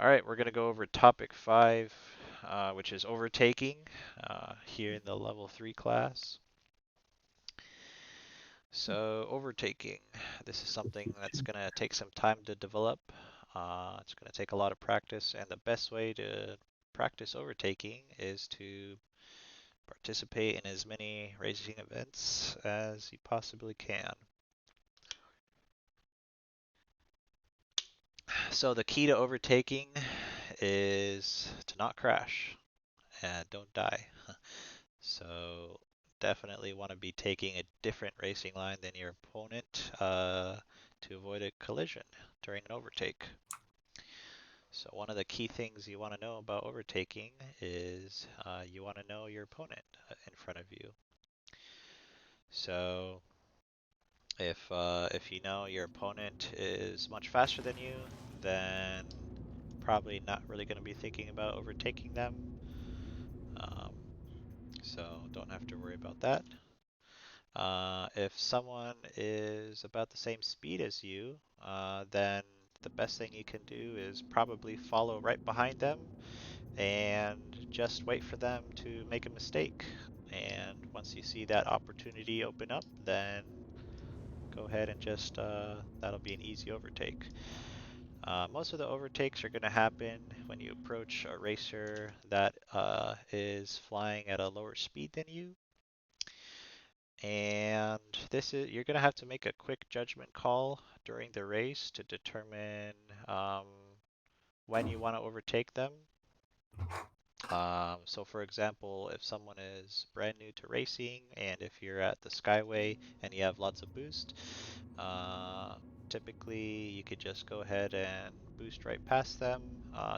All right, we're going to go over topic 5, which is overtaking here in the level 3 class. So, overtaking, this is something that's going to take some time to develop. It's going to take a lot of practice, and the best way to practice overtaking is to participate in as many racing events as you possibly can. So, the key to overtaking is to not crash and don't die. So definitely want to be taking a different racing line than your opponent to avoid a collision during an overtake. So one of the key things you want to know about overtaking is you want to know your opponent in front of you. So if you know your opponent is much faster than you, then probably not really going to be thinking about overtaking them. Um, so don't have to worry about that. If someone is about the same speed as you, then the best thing you can do is probably follow right behind them and just wait for them to make a mistake. And once you see that opportunity open up, then go ahead and just, that'll be an easy overtake. Most of the overtakes are going to happen when you approach a racer that is flying at a lower speed than you. And this is you're going to have to make a quick judgment call during the race to determine um, when you want to overtake them. So for example, if someone is brand new to racing and if you're at the Skyway and you have lots of boost, uh, typically you could just go ahead and boost right past them,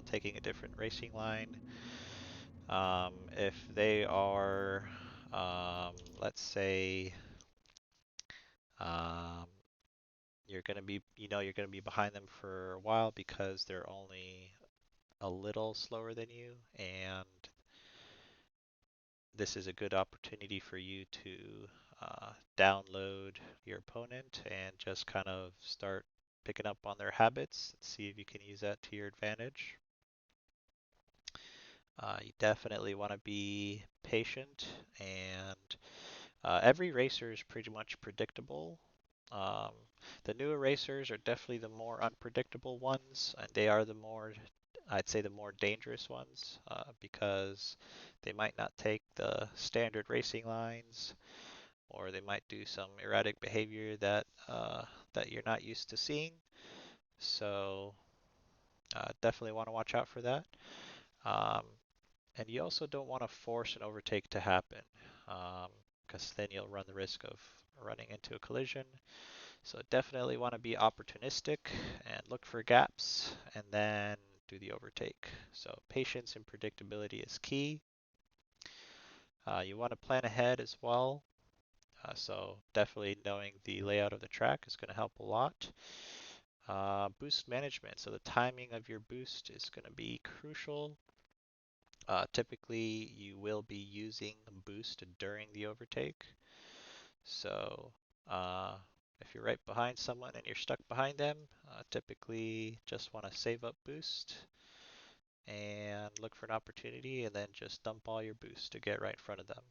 taking a different racing line. If they are, let's say, um, you're going to be, you're going to be behind them for a while because they're only a little slower than you, and this is a good opportunity for you to download your opponent and just kind of start picking up on their habits and see if you can use that to your advantage. You definitely want to be patient, and every racer is pretty much predictable. Um, the newer racers are definitely the more unpredictable ones, and they are the more, I'd say, the more dangerous ones because they might not take the standard racing lines, or they might do some erratic behavior that you're not used to seeing. So definitely want to watch out for that. Um, and you also don't want to force an overtake to happen because then you'll run the risk of running into a collision. So definitely want to be opportunistic and look for gaps and then do the overtake. So patience and predictability is key. You want to plan ahead as well. So definitely knowing the layout of the track is going to help a lot. Boost management. So the timing of your boost is going to be crucial. Typically, you will be using boost during the overtake. So uh, if you're right behind someone and you're stuck behind them, typically just want to save up boost and look for an opportunity and then just dump all your boost to get right in front of them.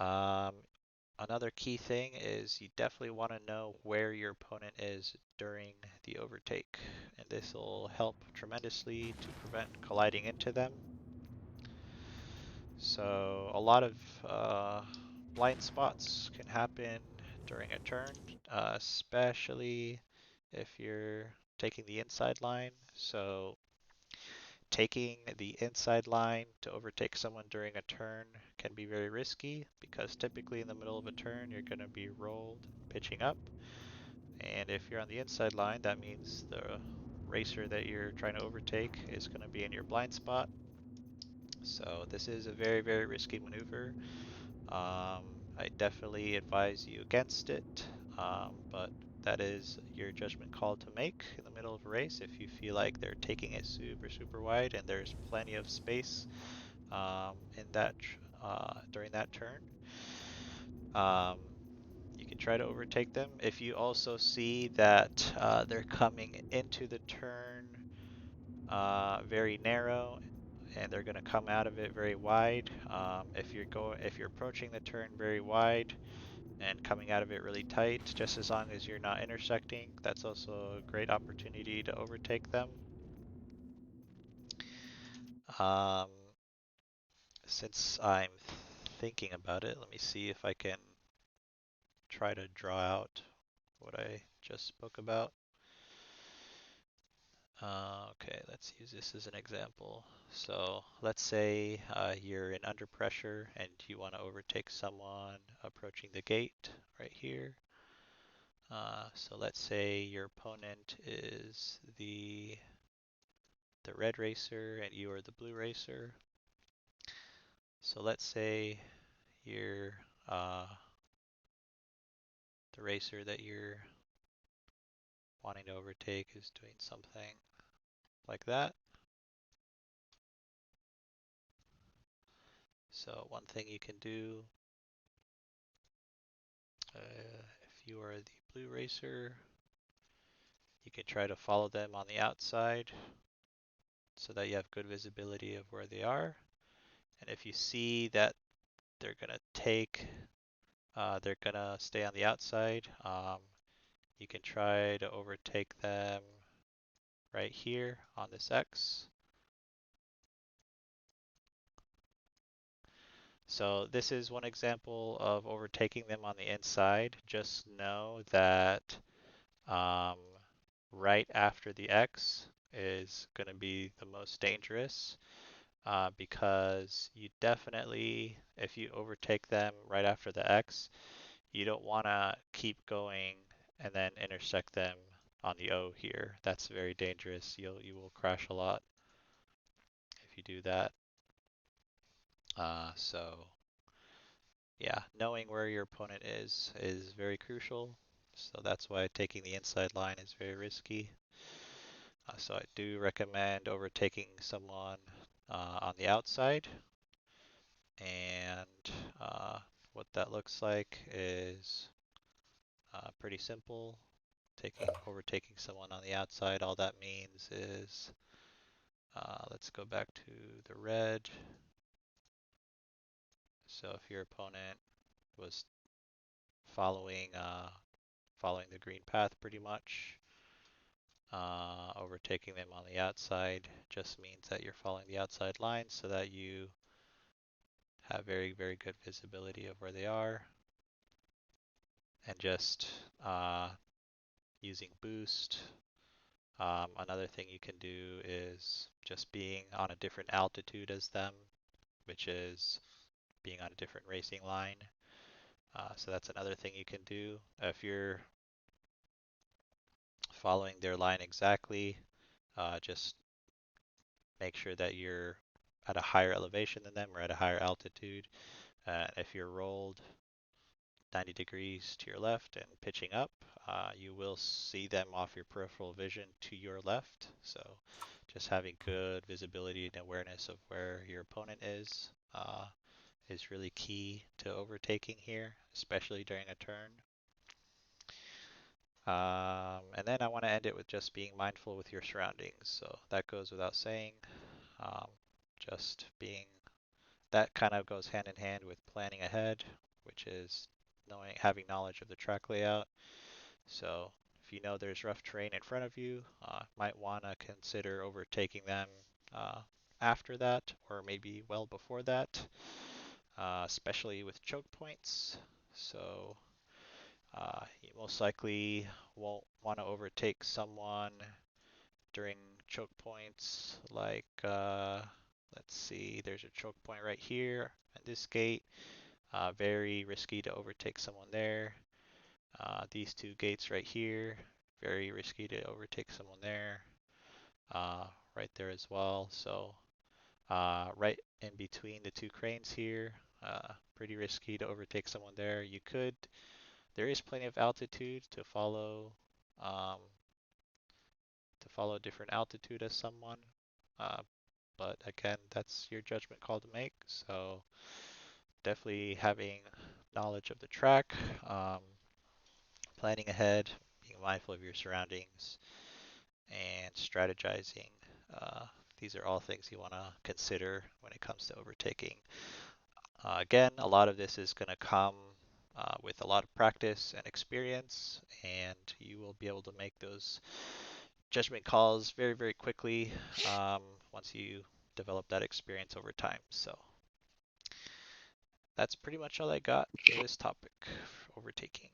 Um, Another key thing is you definitely want to know where your opponent is during the overtake, and this will help tremendously to prevent colliding into them. So a lot of blind spots can happen during a turn, especially if you're taking the inside line. So taking the inside line to overtake someone during a turn can be very risky because typically in the middle of a turn you're going to be rolled pitching up. And if you're on the inside line, that means the racer that you're trying to overtake is going to be in your blind spot. So this is a very, very risky maneuver. I definitely advise you against it, but that is your judgment call to make in the middle of a race. If you feel like they're taking it super, super wide and there's plenty of space in that during that turn, um, you can try to overtake them. If you also see that they're coming into the turn very narrow and they're going to come out of it very wide, if you're approaching the turn very wide and coming out of it really tight, just as long as you're not intersecting, that's also a great opportunity to overtake them. Um, since I'm thinking about it, let me see if I can try to draw out what I just spoke about. Okay, let's use this as an example. So let's say you're in under pressure and you want to overtake someone approaching the gate right here. So let's say your opponent is the red racer and you are the blue racer. So let's say you're the racer that you're wanting to overtake is doing something like that. So one thing you can do, if you are the blue racer, you can try to follow them on the outside so that you have good visibility of where they are. And if you see that they're gonna they're gonna stay on the outside, you can try to overtake them right here on this X. So this is one example of overtaking them on the inside. Just know that um, right after the X is going to be the most dangerous because you definitely, if you overtake them right after the X, you don't want to keep going and then intersect them on the O here. That's very dangerous. You will crash a lot if you do that. So yeah, knowing where your opponent is very crucial. So that's why taking the inside line is very risky. So I do recommend overtaking someone on the outside. And what that looks like is pretty simple. Overtaking someone on the outside, all that means is, let's go back to the red. So if your opponent was following following the green path pretty much, overtaking them on the outside just means that you're following the outside line so that you have very, very good visibility of where they are. And just using boost. Another thing you can do is just being on a different altitude as them, which is being on a different racing line. So that's another thing you can do. If you're following their line exactly, just make sure that you're at a higher elevation than them or at a higher altitude. If you're rolled 90 degrees to your left and pitching up, you will see them off your peripheral vision to your left. So just having good visibility and awareness of where your opponent is really key to overtaking here, especially during a turn. And then I want to end it with just being mindful with your surroundings. So that goes without saying. Um, just being that kind of goes hand in hand with planning ahead, which is having knowledge of the track layout. So if you know there's rough terrain in front of you, might want to consider overtaking them after that, or maybe well before that, especially with choke points. So you most likely won't want to overtake someone during choke points like, let's see, there's a choke point right here at this gate. Very risky to overtake someone there. These two gates right here, very risky to overtake someone there. Right there as well. So right in between the two cranes here, pretty risky to overtake someone there. There is plenty of altitude um, to follow different altitude as someone. Uh, but again, that's your judgment call to make. So definitely having knowledge of the track. planning ahead, being mindful of your surroundings, and strategizing. Uh, these are all things you want to consider when it comes to overtaking. Again, a lot of this is going to come with a lot of practice and experience, and you will be able to make those judgment calls very, very quickly once you develop that experience over time. So that's pretty much all I got for this topic, overtaking.